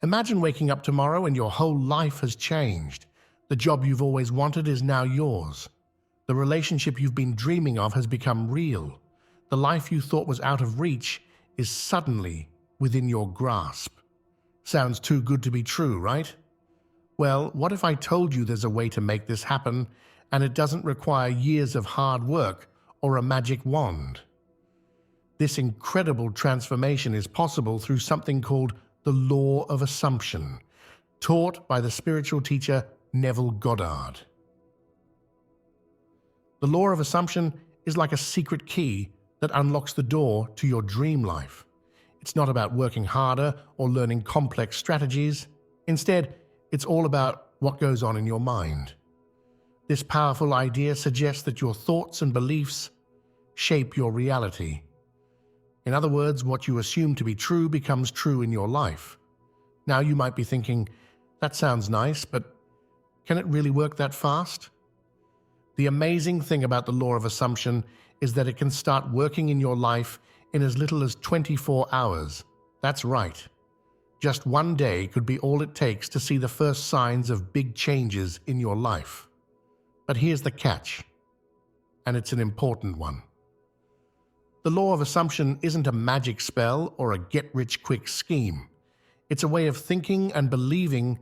Imagine waking up tomorrow and your whole life has changed. The job you've always wanted is now yours. The relationship you've been dreaming of has become real. The life you thought was out of reach is suddenly within your grasp. Sounds too good to be true, right? Well, what if I told you there's a way to make this happen, and it doesn't require years of hard work or a magic wand? This incredible transformation is possible through something called the law of assumption, taught by the spiritual teacher Neville Goddard. The law of assumption is like a secret key that unlocks the door to your dream life. It's not about working harder or learning complex strategies. Instead, it's all about what goes on in your mind. This powerful idea suggests that your thoughts and beliefs shape your reality. In other words, what you assume to be true becomes true in your life. Now you might be thinking, that sounds nice, but can it really work that fast? The amazing thing about the law of assumption is that it can start working in your life in as little as 24 hours. That's right. Just one day could be all it takes to see the first signs of big changes in your life. But here's the catch, and it's an important one. The law of assumption isn't a magic spell or a get-rich-quick scheme. It's a way of thinking and believing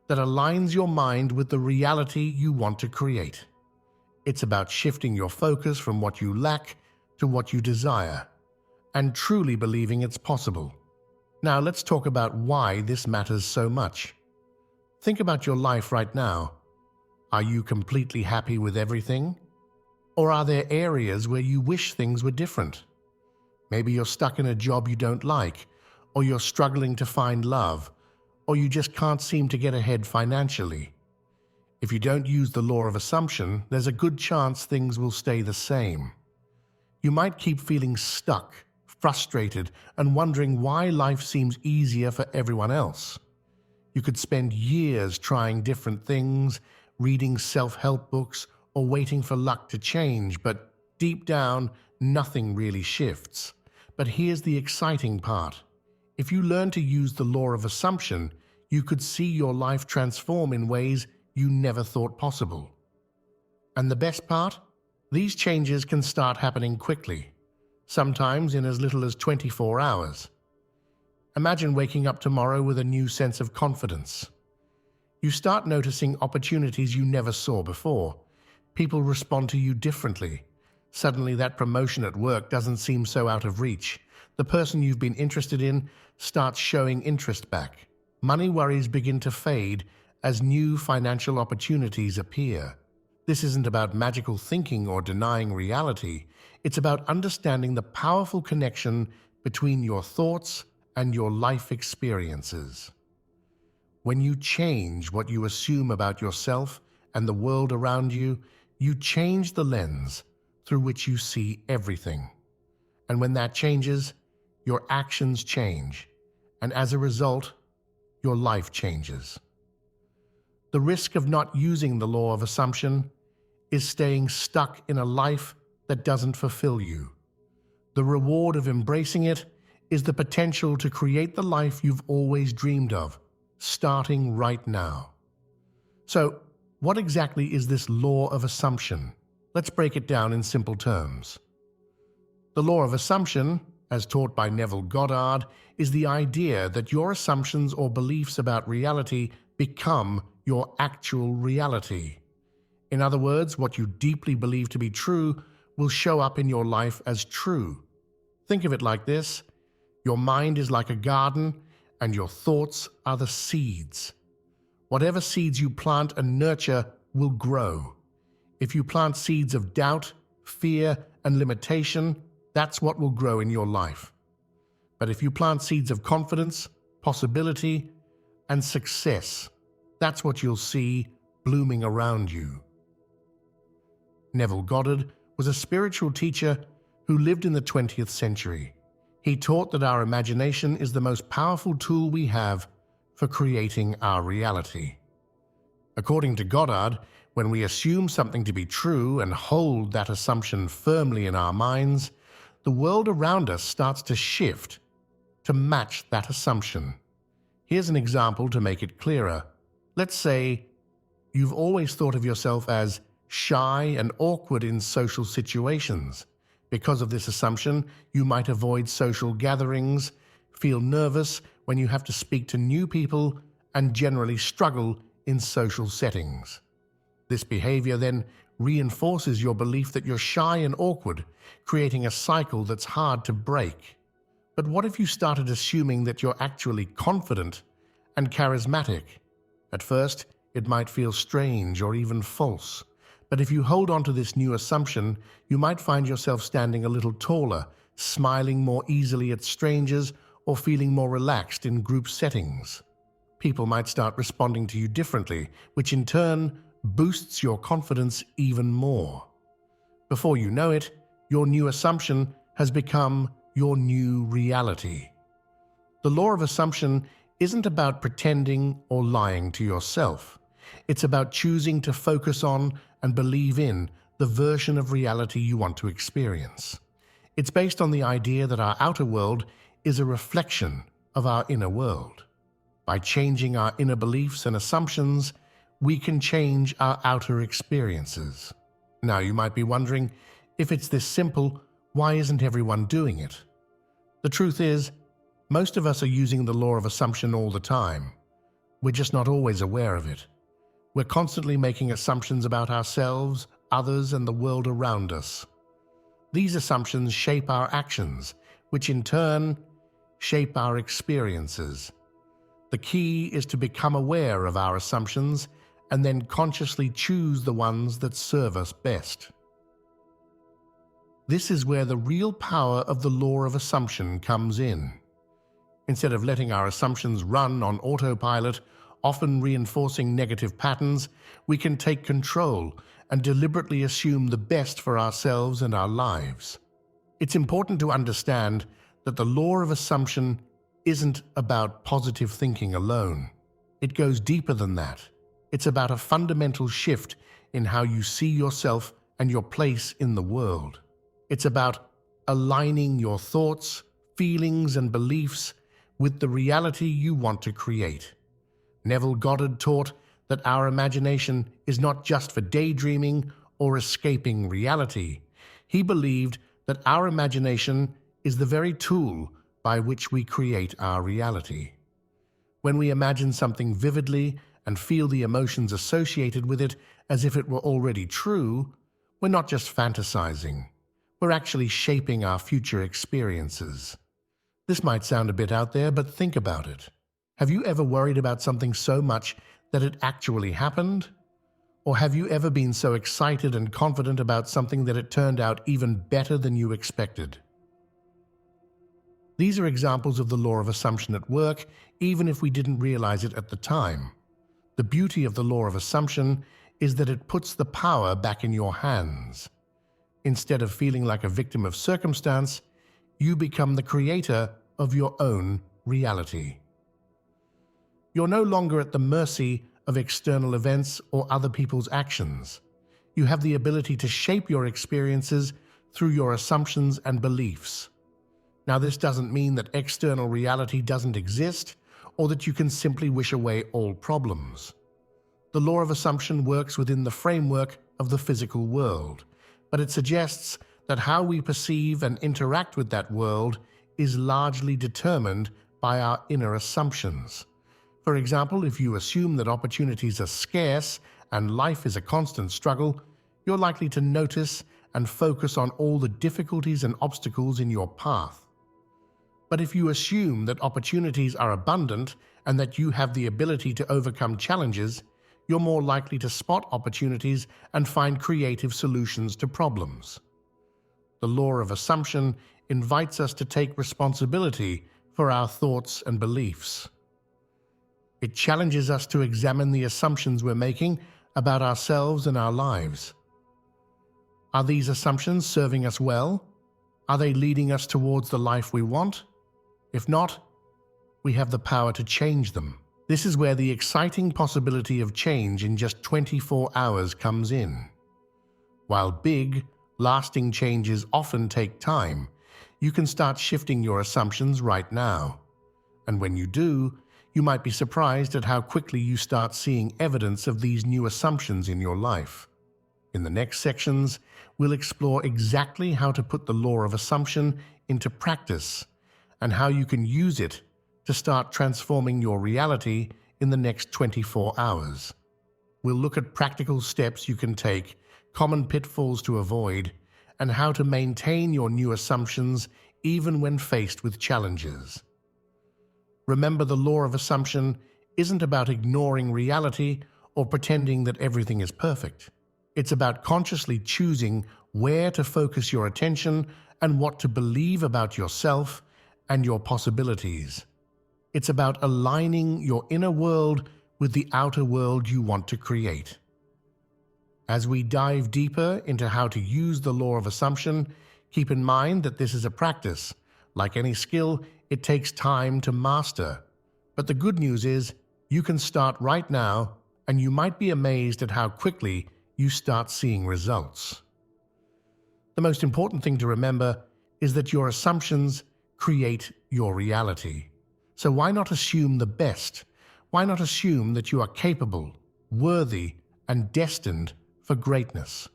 that aligns your mind with the reality you want to create. It's about shifting your focus from what you lack to what you desire, and truly believing it's possible. Now let's talk about why this matters so much. Think about your life right now. Are you completely happy with everything? Or are there areas where you wish things were different? Maybe you're stuck in a job you don't like, or you're struggling to find love, or you just can't seem to get ahead financially. If you don't use the law of assumption, there's a good chance things will stay the same. You might keep feeling stuck, frustrated, and wondering why life seems easier for everyone else. You could spend years trying different things, reading self-help books, or waiting for luck to change, but deep down, nothing really shifts. But here's the exciting part. If you learn to use the law of assumption, you could see your life transform in ways you never thought possible. And the best part? These changes can start happening quickly, sometimes in as little as 24 hours. Imagine waking up tomorrow with a new sense of confidence. You start noticing opportunities you never saw before. People respond to you differently. Suddenly that promotion at work doesn't seem so out of reach. The person you've been interested in starts showing interest back. Money worries begin to fade as new financial opportunities appear. This isn't about magical thinking or denying reality. It's about understanding the powerful connection between your thoughts and your life experiences. When you change what you assume about yourself and the world around you, you change the lens through which you see everything. And when that changes, your actions change, and as a result, your life changes. The risk of not using the law of assumption is staying stuck in a life that doesn't fulfill you. The reward of embracing it is the potential to create the life you've always dreamed of, starting right now. So, what exactly is this law of assumption? Let's break it down in simple terms. The law of assumption, as taught by Neville Goddard, is the idea that your assumptions or beliefs about reality become your actual reality. In other words, what you deeply believe to be true will show up in your life as true. Think of it like this: your mind is like a garden, and your thoughts are the seeds. Whatever seeds you plant and nurture will grow. If you plant seeds of doubt, fear, and limitation, that's what will grow in your life. But if you plant seeds of confidence, possibility, and success, that's what you'll see blooming around you. Neville Goddard was a spiritual teacher who lived in the 20th century. He taught that our imagination is the most powerful tool we have for creating our reality. According to Goddard, when we assume something to be true and hold that assumption firmly in our minds, the world around us starts to shift to match that assumption. Here's an example to make it clearer. Let's say you've always thought of yourself as shy and awkward in social situations. Because of this assumption, you might avoid social gatherings, feel nervous when you have to speak to new people, and generally struggle in social settings. This behavior then reinforces your belief that you're shy and awkward, creating a cycle that's hard to break. But what if you started assuming that you're actually confident and charismatic? At first, it might feel strange or even false. But if you hold on to this new assumption, you might find yourself standing a little taller, smiling more easily at strangers, or feeling more relaxed in group settings. People might start responding to you differently, which in turn boosts your confidence even more. Before you know it, your new assumption has become your new reality. The law of assumption isn't about pretending or lying to yourself. It's about choosing to focus on and believe in the version of reality you want to experience. It's based on the idea that our outer world is a reflection of our inner world. By changing our inner beliefs and assumptions, we can change our outer experiences. Now, you might be wondering, if it's this simple, why isn't everyone doing it? The truth is, most of us are using the law of assumption all the time. We're just not always aware of it. We're constantly making assumptions about ourselves, others, and the world around us. These assumptions shape our actions, which in turn shape our experiences. The key is to become aware of our assumptions and then consciously choose the ones that serve us best. This is where the real power of the law of assumption comes in. Instead of letting our assumptions run on autopilot, often reinforcing negative patterns, we can take control and deliberately assume the best for ourselves and our lives. It's important to understand that the law of assumption isn't about positive thinking alone. It goes deeper than that. It's about a fundamental shift in how you see yourself and your place in the world. It's about aligning your thoughts, feelings, and beliefs with the reality you want to create. Neville Goddard taught that our imagination is not just for daydreaming or escaping reality. He believed that our imagination is the very tool by which we create our reality. When we imagine something vividly and feel the emotions associated with it as if it were already true, we're not just fantasizing. We're actually shaping our future experiences. This might sound a bit out there, but think about it. Have you ever worried about something so much that it actually happened? Or have you ever been so excited and confident about something that it turned out even better than you expected? These are examples of the law of assumption at work, even if we didn't realize it at the time. The beauty of the law of assumption is that it puts the power back in your hands. Instead of feeling like a victim of circumstance, you become the creator of your own reality. You're no longer at the mercy of external events or other people's actions. You have the ability to shape your experiences through your assumptions and beliefs. Now, this doesn't mean that external reality doesn't exist or that you can simply wish away all problems. The law of assumption works within the framework of the physical world, but it suggests that how we perceive and interact with that world is largely determined by our inner assumptions. For example, if you assume that opportunities are scarce and life is a constant struggle, you're likely to notice and focus on all the difficulties and obstacles in your path. But if you assume that opportunities are abundant and that you have the ability to overcome challenges, you're more likely to spot opportunities and find creative solutions to problems. The law of assumption invites us to take responsibility for our thoughts and beliefs. It challenges us to examine the assumptions we're making about ourselves and our lives. Are these assumptions serving us well? Are they leading us towards the life we want? If not, we have the power to change them. This is where the exciting possibility of change in just 24 hours comes in. While big, lasting changes often take time, you can start shifting your assumptions right now. And when you do, You might be surprised at how quickly you start seeing evidence of these new assumptions in your life. In the next sections, we'll explore exactly how to put the law of assumption into practice and how you can use it to start transforming your reality in the next 24 hours. We'll look at practical steps you can take, common pitfalls to avoid, and how to maintain your new assumptions even when faced with challenges. Remember, the law of assumption isn't about ignoring reality or pretending that everything is perfect. It's about consciously choosing where to focus your attention and what to believe about yourself and your possibilities. It's about aligning your inner world with the outer world you want to create. As we dive deeper into how to use the law of assumption, keep in mind that this is a practice. Like any skill, it takes time to master. But the good news is, you can start right now, and you might be amazed at how quickly you start seeing results. The most important thing to remember is that your assumptions create your reality. So why not assume the best? Why not assume that you are capable, worthy, and destined for greatness?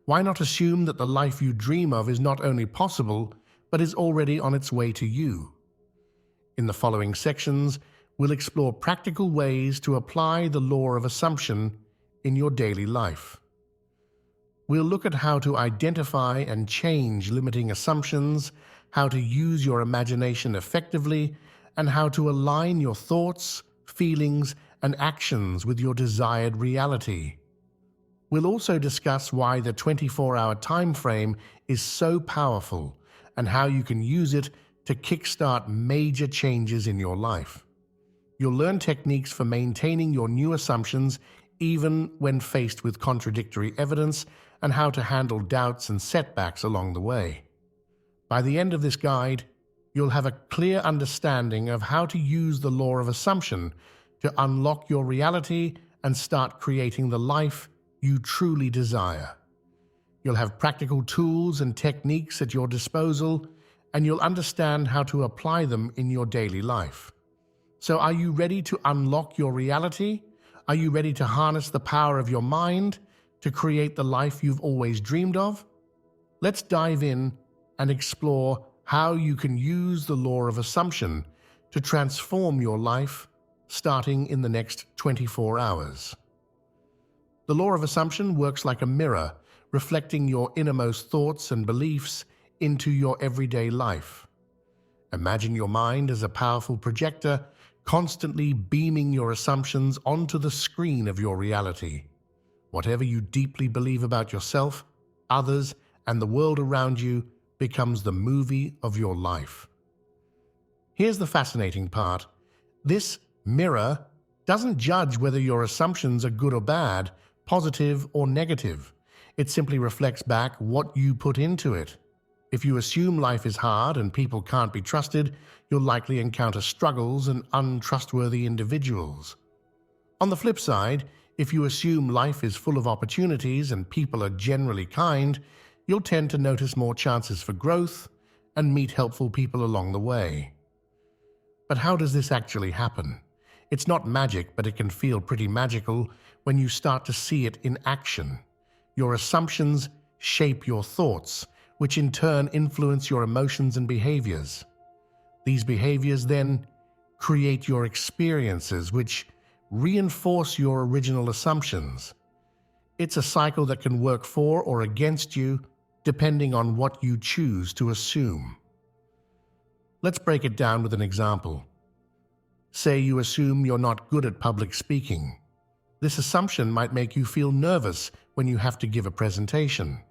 Why not assume that the life you dream of is not only possible, but is already on its way to you? In the following sections, we'll explore practical ways to apply the law of assumption in your daily life. We'll look at how to identify and change limiting assumptions, how to use your imagination effectively, and how to align your thoughts, feelings, and actions with your desired reality. We'll also discuss why the 24-hour time frame is so powerful and how you can use it to kickstart major changes in your life. You'll learn techniques for maintaining your new assumptions even when faced with contradictory evidence, and how to handle doubts and setbacks along the way. By the end of this guide, you'll have a clear understanding of how to use the law of assumption to unlock your reality and start creating the life you truly desire. You'll have practical tools and techniques at your disposal, and you'll understand how to apply them in your daily life. So are you ready to unlock your reality? Are you ready to harness the power of your mind to create the life you've always dreamed of? Let's dive in and explore how you can use the law of assumption to transform your life starting in the next 24 hours. The law of assumption works like a mirror, reflecting your innermost thoughts and beliefs into your everyday life. Imagine your mind as a powerful projector, constantly beaming your assumptions onto the screen of your reality. Whatever you deeply believe about yourself, others, and the world around you becomes the movie of your life. Here's the fascinating part. This mirror doesn't judge whether your assumptions are good or bad, positive or negative. It simply reflects back what you put into it. If you assume life is hard and people can't be trusted, you'll likely encounter struggles and untrustworthy individuals. On the flip side, if you assume life is full of opportunities and people are generally kind, you'll tend to notice more chances for growth and meet helpful people along the way. But how does this actually happen? It's not magic, but it can feel pretty magical when you start to see it in action. Your assumptions shape your thoughts, which in turn influence your emotions and behaviors. These behaviors then create your experiences, which reinforce your original assumptions. It's a cycle that can work for or against you, depending on what you choose to assume. Let's break it down with an example. Say you assume you're not good at public speaking. This assumption might make you feel nervous when you have to give a presentation.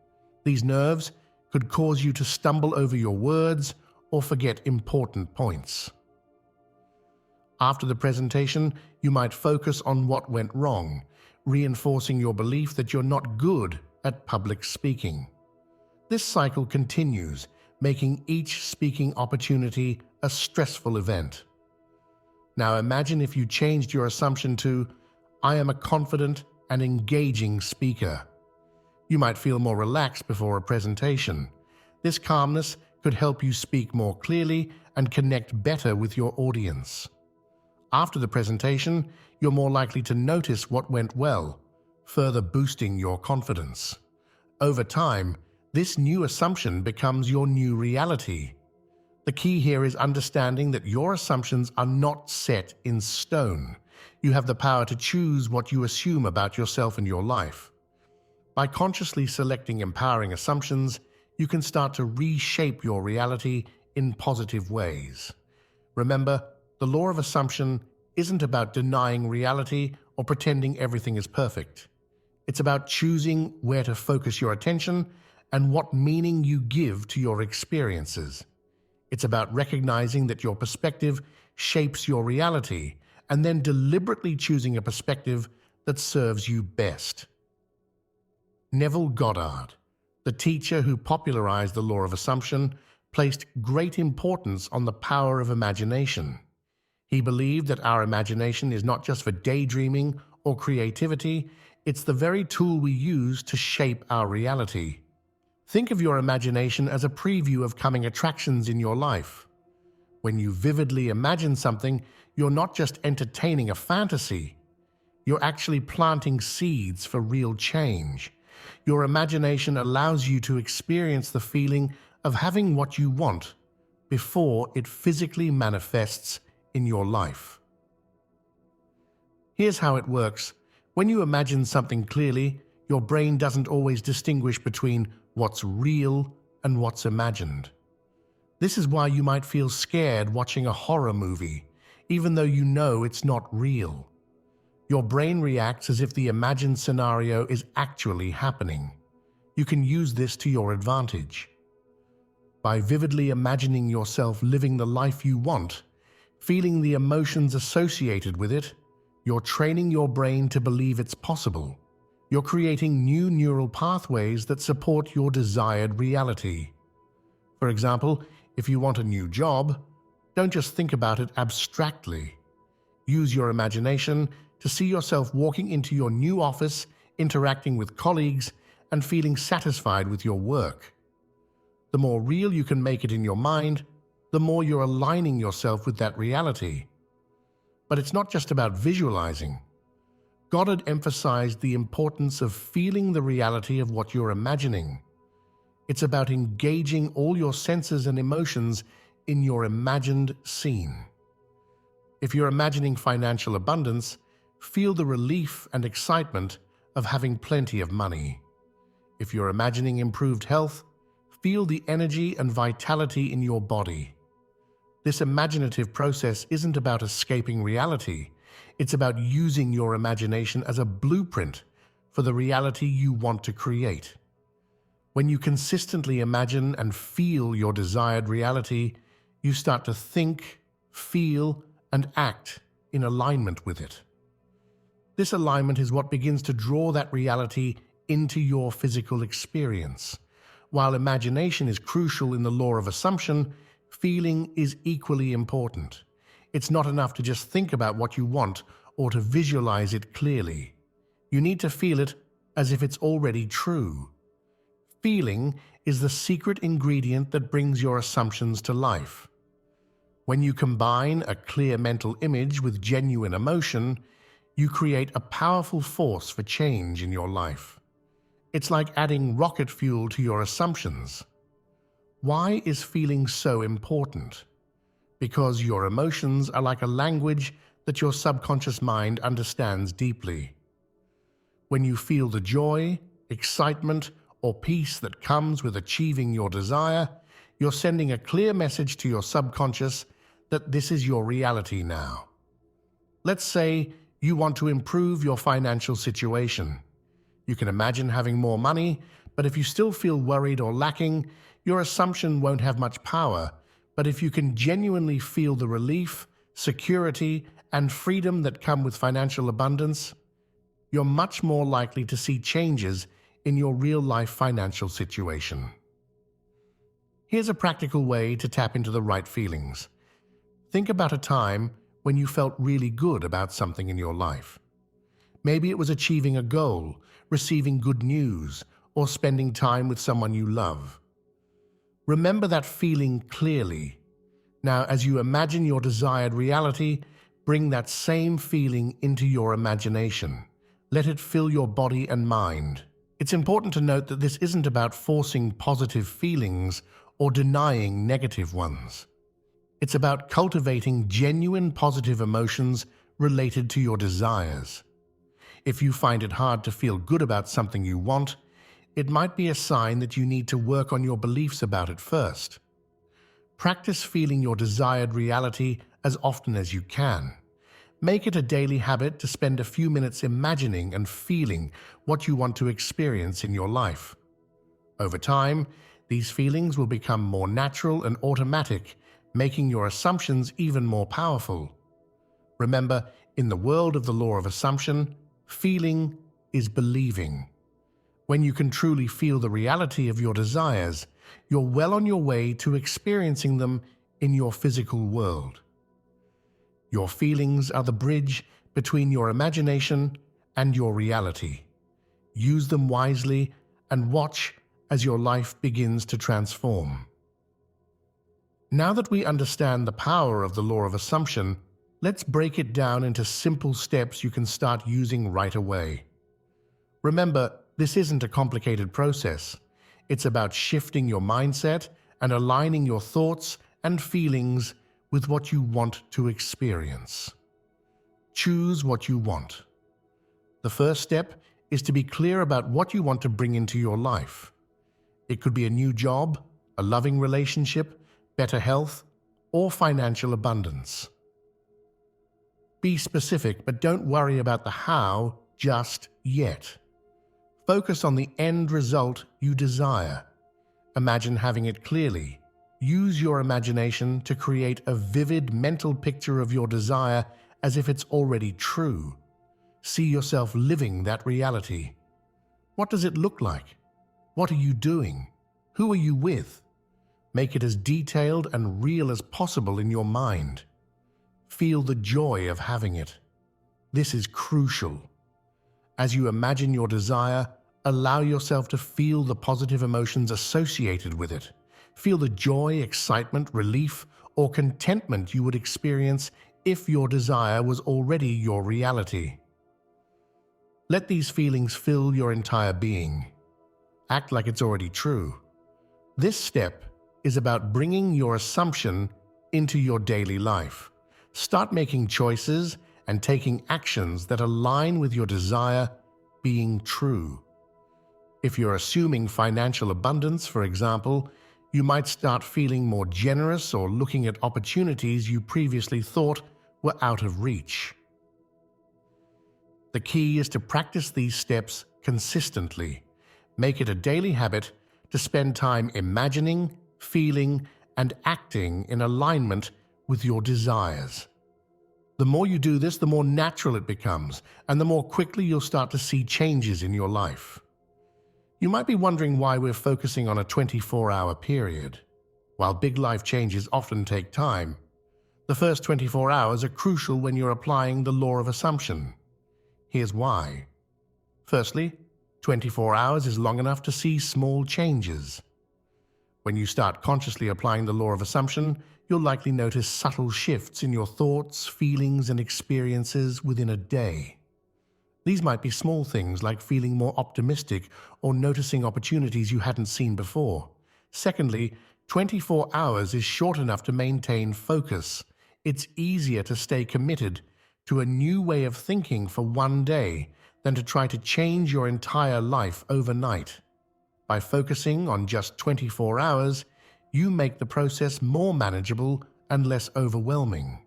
These nerves could cause you to stumble over your words or forget important points. After the presentation, you might focus on what went wrong, reinforcing your belief that you're not good at public speaking. This cycle continues, making each speaking opportunity a stressful event. Now imagine if you changed your assumption to, "I am a confident and engaging speaker." You might feel more relaxed before a presentation. This calmness could help you speak more clearly and connect better with your audience. After the presentation, you're more likely to notice what went well, further boosting your confidence. Over time, this new assumption becomes your new reality. The key here is understanding that your assumptions are not set in stone. You have the power to choose what you assume about yourself and your life. By consciously selecting empowering assumptions, you can start to reshape your reality in positive ways. Remember, the law of assumption isn't about denying reality or pretending everything is perfect. It's about choosing where to focus your attention and what meaning you give to your experiences. It's about recognizing that your perspective shapes your reality and then deliberately choosing a perspective that serves you best. Neville Goddard, the teacher who popularized the law of assumption, placed great importance on the power of imagination. He believed that our imagination is not just for daydreaming or creativity, it's the very tool we use to shape our reality. Think of your imagination as a preview of coming attractions in your life. When you vividly imagine something, you're not just entertaining a fantasy, you're actually planting seeds for real change. Your imagination allows you to experience the feeling of having what you want before it physically manifests in your life. Here's how it works. When you imagine something clearly, your brain doesn't always distinguish between what's real and what's imagined. This is why you might feel scared watching a horror movie, even though you know it's not real. Your brain reacts as if the imagined scenario is actually happening. You can use this to your advantage. By vividly imagining yourself living the life you want, feeling the emotions associated with it, you're training your brain to believe it's possible. You're creating new neural pathways that support your desired reality. For example, if you want a new job, don't just think about it abstractly. Use your imagination to see yourself walking into your new office, interacting with colleagues, and feeling satisfied with your work. The more real you can make it in your mind, the more you're aligning yourself with that reality. But it's not just about visualizing. Goddard emphasized the importance of feeling the reality of what you're imagining. It's about engaging all your senses and emotions in your imagined scene. If you're imagining financial abundance, feel the relief and excitement of having plenty of money. If you're imagining improved health, feel the energy and vitality in your body. This imaginative process isn't about escaping reality. It's about using your imagination as a blueprint for the reality you want to create. When you consistently imagine and feel your desired reality, you start to think, feel, and act in alignment with it. This alignment is what begins to draw that reality into your physical experience. While imagination is crucial in the law of assumption, feeling is equally important. It's not enough to just think about what you want or to visualize it clearly. You need to feel it as if it's already true. Feeling is the secret ingredient that brings your assumptions to life. When you combine a clear mental image with genuine emotion, you create a powerful force for change in your life. It's like adding rocket fuel to your assumptions. Why is feeling so important? Because your emotions are like a language that your subconscious mind understands deeply. When you feel the joy, excitement, or peace that comes with achieving your desire, you're sending a clear message to your subconscious that this is your reality now. Let's say you want to improve your financial situation. You can imagine having more money, but if you still feel worried or lacking, your assumption won't have much power. But if you can genuinely feel the relief, security, and freedom that come with financial abundance, you're much more likely to see changes in your real-life financial situation. Here's a practical way to tap into the right feelings. Think about a time when you felt really good about something in your life. Maybe it was achieving a goal, receiving good news, or spending time with someone you love. Remember that feeling clearly. Now, as you imagine your desired reality, bring that same feeling into your imagination. Let it fill your body and mind. It's important to note that this isn't about forcing positive feelings or denying negative ones. It's about cultivating genuine positive emotions related to your desires. If you find it hard to feel good about something you want, it might be a sign that you need to work on your beliefs about it first. Practice feeling your desired reality as often as you can. Make it a daily habit to spend a few minutes imagining and feeling what you want to experience in your life. Over time, these feelings will become more natural and automatic, making your assumptions even more powerful. Remember, in the world of the law of assumption, feeling is believing. When you can truly feel the reality of your desires, you're well on your way to experiencing them in your physical world. Your feelings are the bridge between your imagination and your reality. Use them wisely and watch as your life begins to transform. Now that we understand the power of the law of assumption, let's break it down into simple steps you can start using right away. Remember, this isn't a complicated process. It's about shifting your mindset and aligning your thoughts and feelings with what you want to experience. Choose what you want. The first step is to be clear about what you want to bring into your life. It could be a new job, a loving relationship, better health, or financial abundance. Be specific, but don't worry about the how just yet. Focus on the end result you desire. Imagine having it clearly. Use your imagination to create a vivid mental picture of your desire as if it's already true. See yourself living that reality. What does it look like? What are you doing? Who are you with? Make it as detailed and real as possible in your mind. Feel the joy of having it. This is crucial. As you imagine your desire, allow yourself to feel the positive emotions associated with it. Feel the joy, excitement, relief, or contentment you would experience if your desire was already your reality. Let these feelings fill your entire being. Act like it's already true. This step is about bringing your assumption into your daily life. Start making choices and taking actions that align with your desire being true. If you're assuming financial abundance, for example, you might start feeling more generous or looking at opportunities you previously thought were out of reach. The key is to practice these steps consistently. Make it a daily habit to spend time imagining, feeling, and acting in alignment with your desires. The more you do this, the more natural it becomes, and the more quickly you'll start to see changes in your life. You might be wondering why we're focusing on a 24-hour period. While big life changes often take time, the first 24 hours are crucial when you're applying the law of assumption. Here's why. Firstly, 24 hours is long enough to see small changes. When you start consciously applying the law of assumption, you'll likely notice subtle shifts in your thoughts, feelings, and experiences within a day. These might be small things like feeling more optimistic or noticing opportunities you hadn't seen before. Secondly, 24 hours is short enough to maintain focus. It's easier to stay committed to a new way of thinking for one day than to try to change your entire life overnight. By focusing on just 24 hours, you make the process more manageable and less overwhelming.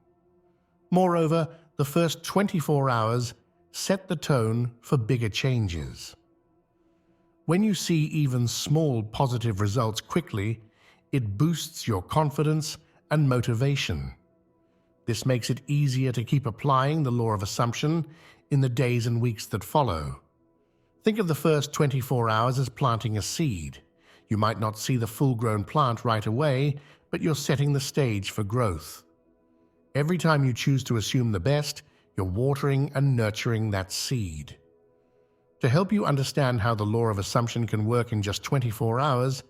Moreover, the first 24 hours set the tone for bigger changes. When you see even small positive results quickly, it boosts your confidence and motivation. This makes it easier to keep applying the law of assumption in the days and weeks that follow. Think of the first 24 hours as planting a seed. You might not see the full-grown plant right away, but you're setting the stage for growth. Every time you choose to assume the best, you're watering and nurturing that seed. To help you understand how the law of assumption can work in just 24 hours,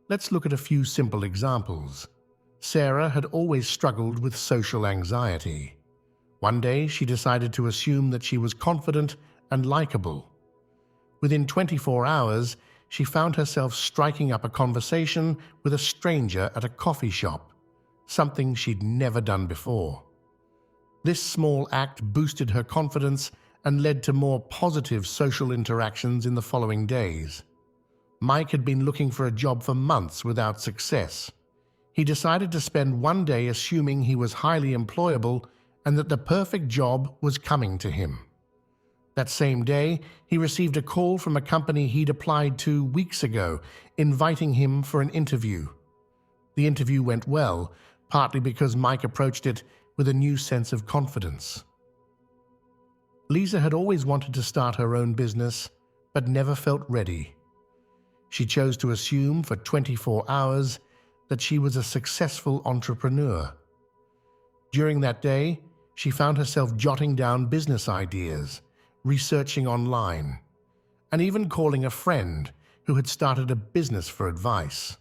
let's look at a few simple examples. Sarah had always struggled with social anxiety. One day, she decided to assume that she was confident and likable. Within 24 hours, she found herself striking up a conversation with a stranger at a coffee shop, something she'd never done before. This small act boosted her confidence and led to more positive social interactions in the following days. Mike had been looking for a job for months without success. He decided to spend one day assuming he was highly employable and that the perfect job was coming to him. That same day, he received a call from a company he'd applied to weeks ago, inviting him for an interview. The interview went well, partly because Mike approached it with a new sense of confidence. Lisa had always wanted to start her own business, but never felt ready. She chose to assume for 24 hours that she was a successful entrepreneur. During that day, she found herself jotting down business ideas, researching online, and even calling a friend who had started a business for advice.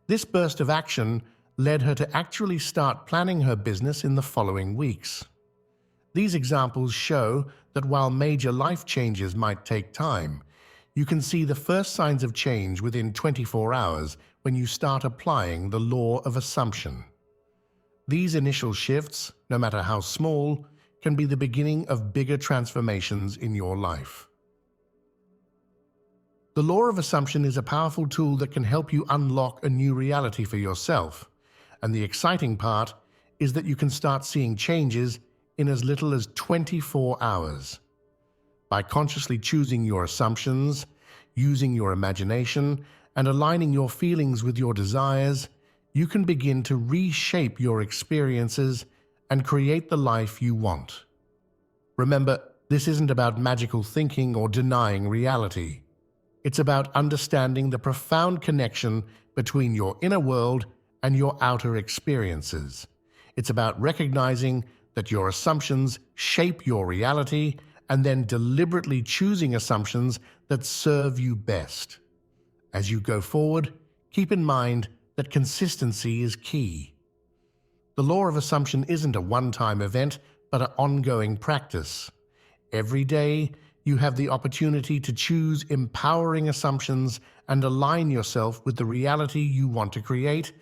This burst of action led her to actually start planning her business in the following weeks. These examples show that while major life changes might take time, you can see the first signs of change within 24 hours when you start applying the law of assumption. These initial shifts, no matter how small, can be the beginning of bigger transformations in your life. The law of assumption is a powerful tool that can help you unlock a new reality for yourself, and the exciting part is that you can start seeing changes in as little as 24 hours. By consciously choosing your assumptions, using your imagination, and aligning your feelings with your desires, you can begin to reshape your experiences and create the life you want. Remember, this isn't about magical thinking or denying reality. It's about understanding the profound connection between your inner world and your outer experiences. It's about recognizing that your assumptions shape your reality and then deliberately choosing assumptions that serve you best. As you go forward, keep in mind that consistency is key. The law of assumption isn't a one-time event, but an ongoing practice. Every day, you have the opportunity to choose empowering assumptions and align yourself with the reality you want to create.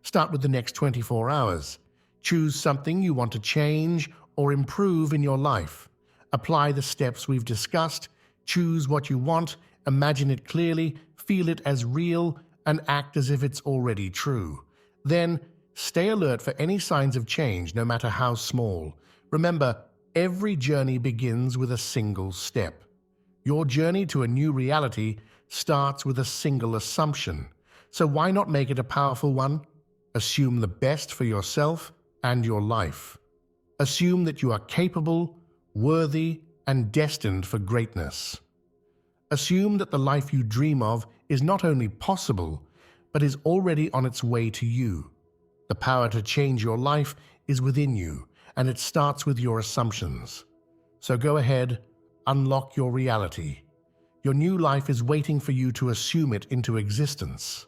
Start with the next 24 hours. Choose something you want to change or improve in your life. Apply the steps we've discussed, choose what you want, imagine it clearly, feel it as real, and act as if it's already true. Then, stay alert for any signs of change, no matter how small. Remember, every journey begins with a single step. Your journey to a new reality starts with a single assumption. So why not make it a powerful one? Assume the best for yourself and your life. Assume that you are capable, worthy, and destined for greatness. Assume that the life you dream of is not only possible, but is already on its way to you. The power to change your life is within you, and it starts with your assumptions. So go ahead, unlock your reality. Your new life is waiting for you to assume it into existence.